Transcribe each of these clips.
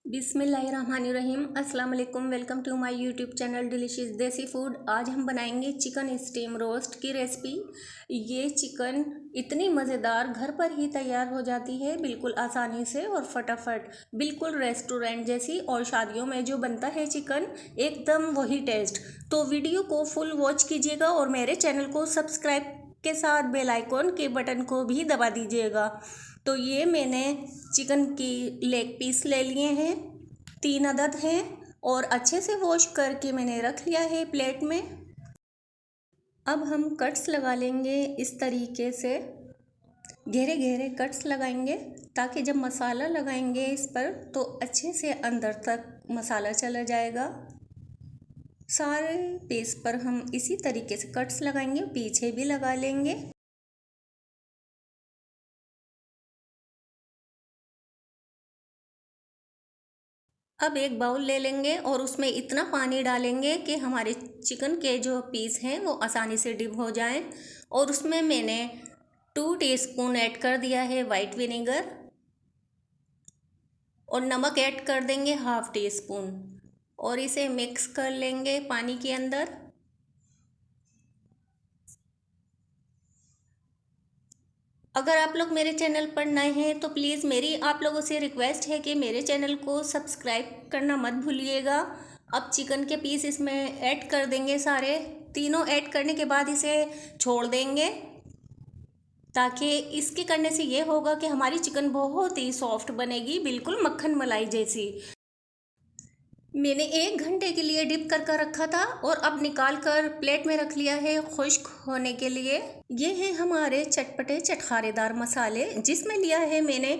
बिस्मिल्लाहिर्रहमानिर्रहीम। अस्सलाम वालेकुम। Welcome to my YouTube channel delicious desi food. आज हम बनाएंगे चिकन स्टीम रोस्ट की रेसिपी। ये चिकन इतनी मज़ेदार घर पर ही तैयार हो जाती है, बिल्कुल आसानी से और फटाफट, बिल्कुल रेस्टोरेंट जैसी। और शादियों में जो बनता है चिकन, एकदम वही टेस्ट। तो वीडियो को फुल वॉच कीजिएगा और मेरे चैनल को सब्सक्राइब के साथ बेल आइकॉन के बटन को भी दबा दीजिएगा। तो ये मैंने चिकन की लेग पीस ले लिए हैं, 3 अदद हैं, और अच्छे से वॉश करके मैंने रख लिया है प्लेट में। अब हम कट्स लगा लेंगे इस तरीके से, घेरे घेरे कट्स लगाएंगे ताकि जब मसाला लगाएंगे इस पर तो अच्छे से अंदर तक मसाला चला जाएगा। सारे पीस पर हम इसी तरीके से कट्स लगाएंगे, पीछे भी लगा लेंगे। अब एक बाउल ले लेंगे और उसमें इतना पानी डालेंगे कि हमारे चिकन के जो पीस हैं वो आसानी से डिप हो जाएं। और उसमें मैंने 2 टीस्पून ऐड कर दिया है वाइट विनेगर, और नमक ऐड कर देंगे 1/2 टीस्पून, और इसे मिक्स कर लेंगे पानी के अंदर। अगर आप लोग मेरे चैनल पर नए हैं तो प्लीज़ मेरी आप लोगों से रिक्वेस्ट है कि मेरे चैनल को सब्सक्राइब करना मत भूलिएगा। अब चिकन के पीस इसमें ऐड कर देंगे, सारे तीनों ऐड करने के बाद इसे छोड़ देंगे, ताकि इसके करने से ये होगा कि हमारी चिकन बहुत ही सॉफ्ट बनेगी, बिल्कुल मक्खन मलाई जैसी। मैंने 1 घंटे के लिए डिप कर रखा था और अब निकाल कर प्लेट में रख लिया है खुश्क होने के लिए। ये हैं हमारे चटपटे चटखारेदार मसाले, जिसमें लिया है मैंने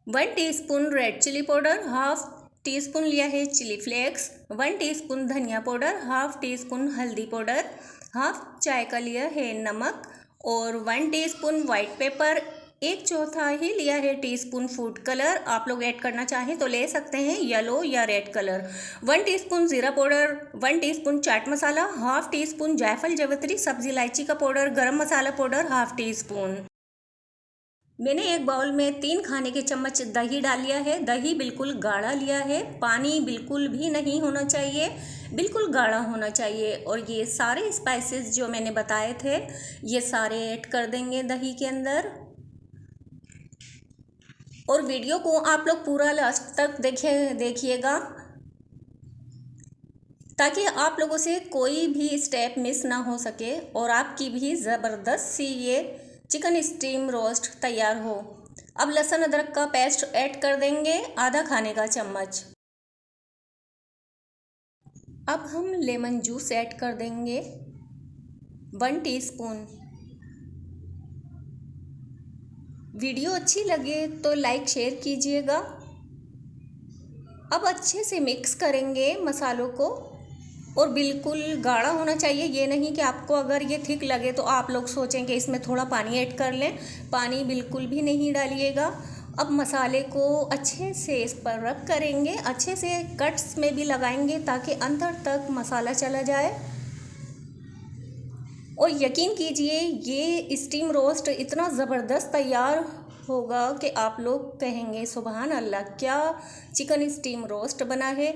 1 teaspoon red chilli powder, 1/2 teaspoon लिया है चिली फ्लेक्स, 1 टीस्पून धनिया पाउडर, 1/2 टीस्पून हल्दी पाउडर, 1/2 चाय का लिया है नमक, और 1 टीस्पून वाइट पेपर, 1/4 ही लिया है टीस्पून फूड कलर। आप लोग ऐड करना चाहें तो ले सकते हैं, येलो या रेड कलर। 1 टीस्पून जीरा powder, 1 teaspoon chaat masala, 1/2 teaspoon जायफल जवित्री सब्जी इलायची का पाउडर, गरम मसाला पाउडर 1/2 टीस्पून। मैंने एक बाउल में 3 खाने के चम्मच दही डाल लिया है। दही बिल्कुल गाढ़ा लिया है, पानी बिल्कुल भी नहीं होना चाहिए, बिल्कुल गाढ़ा होना चाहिए। और ये सारे स्पाइसेस जो मैंने बताए थे ये सारे ऐड कर देंगे दही के अंदर। और वीडियो को आप लोग पूरा लास्ट तक देखिएगा, ताकि आप लोगों से कोई भी स्टेप मिस ना हो सके और आपकी भी ज़बरदस्त सी ये चिकन स्टीम रोस्ट तैयार हो। अब लहसुन अदरक का पेस्ट ऐड कर देंगे, आधा खाने का चम्मच। अब हम लेमन जूस ऐड कर देंगे 1 टीस्पून। वीडियो अच्छी लगे तो लाइक शेयर कीजिएगा। अब अच्छे से मिक्स करेंगे मसालों को, और बिल्कुल गाढ़ा होना चाहिए। ये नहीं कि आपको अगर ये थिक लगे तो आप लोग सोचेंगे इसमें थोड़ा पानी ऐड कर लें, पानी बिल्कुल भी नहीं डालिएगा। अब मसाले को अच्छे से इस पर रब करेंगे, अच्छे से कट्स में भी लगाएंगे ताकि अंदर तक मसाला चला जाए। और यकीन कीजिए ये स्टीम रोस्ट इतना ज़बरदस्त तैयार होगा कि आप लोग कहेंगे सुबहान अल्लाह, क्या चिकन स्टीम रोस्ट बना है।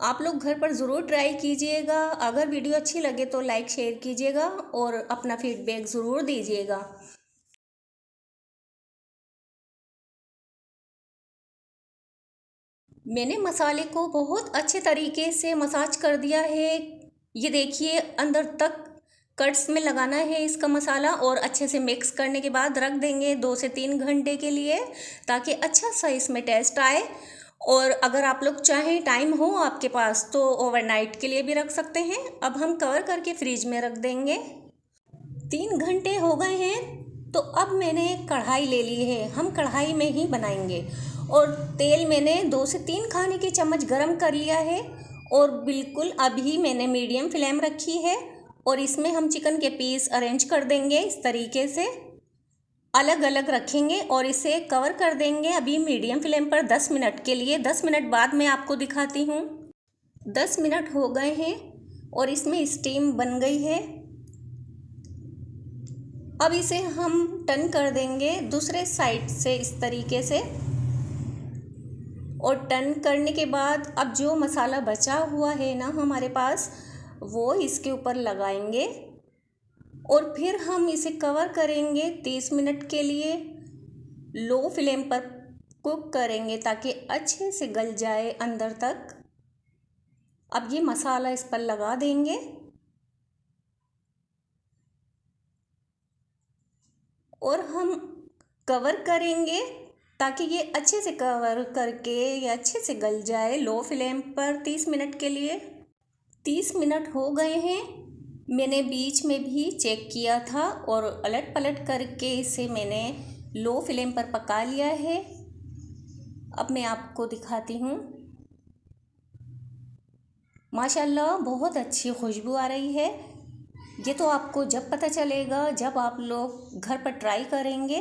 आप लोग घर पर ज़रूर ट्राई कीजिएगा। अगर वीडियो अच्छी लगे तो लाइक शेयर कीजिएगा और अपना फीडबैक ज़रूर दीजिएगा। मैंने मसाले को बहुत अच्छे तरीके से मसाज कर दिया है। ये देखिए अंदर तक कट्स में लगाना है इसका मसाला, और अच्छे से मिक्स करने के बाद रख देंगे 2 से 3 घंटे के लिए, ताकि अच्छा सा इसमें टेस्ट आए। और अगर आप लोग चाहें, टाइम हो आपके पास, तो ओवरनाइट के लिए भी रख सकते हैं। अब हम कवर करके फ्रिज में रख देंगे। 3 घंटे हो गए हैं तो अब मैंने कढ़ाई ले ली है, हम कढ़ाई में ही बनाएंगे। और तेल मैंने 2 से 3 खाने के चम्मच गरम कर लिया है, और बिल्कुल अभी मैंने मीडियम फ्लेम रखी है। और इसमें हम चिकन के पीस अरेंज कर देंगे इस तरीके से, अलग अलग रखेंगे और इसे कवर कर देंगे अभी मीडियम फ्लेम पर 10 मिनट के लिए। 10 मिनट बाद मैं आपको दिखाती हूँ। 10 मिनट हो गए हैं और इसमें स्टीम बन गई है। अब इसे हम टर्न कर देंगे दूसरे साइड से इस तरीके से। और टर्न करने के बाद अब जो मसाला बचा हुआ है ना हमारे पास, वो इसके ऊपर लगाएंगे और फिर हम इसे कवर करेंगे 30 मिनट के लिए। लो फ्लेम पर कुक करेंगे ताकि अच्छे से गल जाए अंदर तक। अब ये मसाला इस पर लगा देंगे और हम कवर करेंगे ताकि ये अच्छे से कवर करके ये अच्छे से गल जाए लो फ्लेम पर 30 मिनट के लिए। 30 मिनट हो गए हैं। मैंने बीच में भी चेक किया था और अलट पलट करके इसे मैंने लो फ्लेम पर पका लिया है। अब मैं आपको दिखाती हूँ। माशाल्लाह बहुत अच्छी खुशबू आ रही है। ये तो आपको जब पता चलेगा जब आप लोग घर पर ट्राई करेंगे।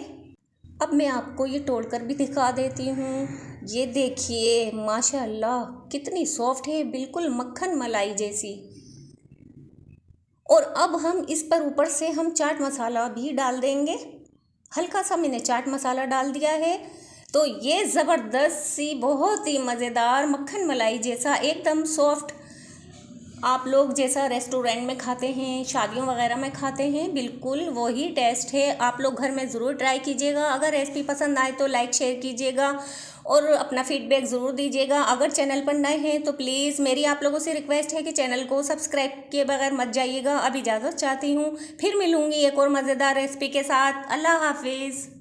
अब मैं आपको ये तोड़कर भी दिखा देती हूँ। ये देखिए माशाल्लाह कितनी सॉफ्ट है, बिल्कुल मक्खन मलाई जैसी। और अब हम इस पर ऊपर से हम चाट मसाला भी डाल देंगे। हल्का सा मैंने चाट मसाला डाल दिया है। तो ये ज़बरदस्त सी बहुत ही मज़ेदार मक्खन मलाई जैसा एकदम सॉफ्ट, आप लोग जैसा रेस्टोरेंट में खाते हैं, शादियों वगैरह में खाते हैं, बिल्कुल वही टेस्ट है। आप लोग घर में ज़रूर ट्राई कीजिएगा। अगर रेसिपी पसंद आए तो लाइक शेयर कीजिएगा और अपना फीडबैक ज़रूर दीजिएगा। अगर चैनल पर नए हैं तो प्लीज़ मेरी आप लोगों से रिक्वेस्ट है कि चैनल को सब्सक्राइब किए बगैर मत जाइएगा। अब इजाज़त चाहती हूँ, फिर मिलूँगी एक और मज़ेदार रेसिपी के साथ। अल्लाह हाफिज़।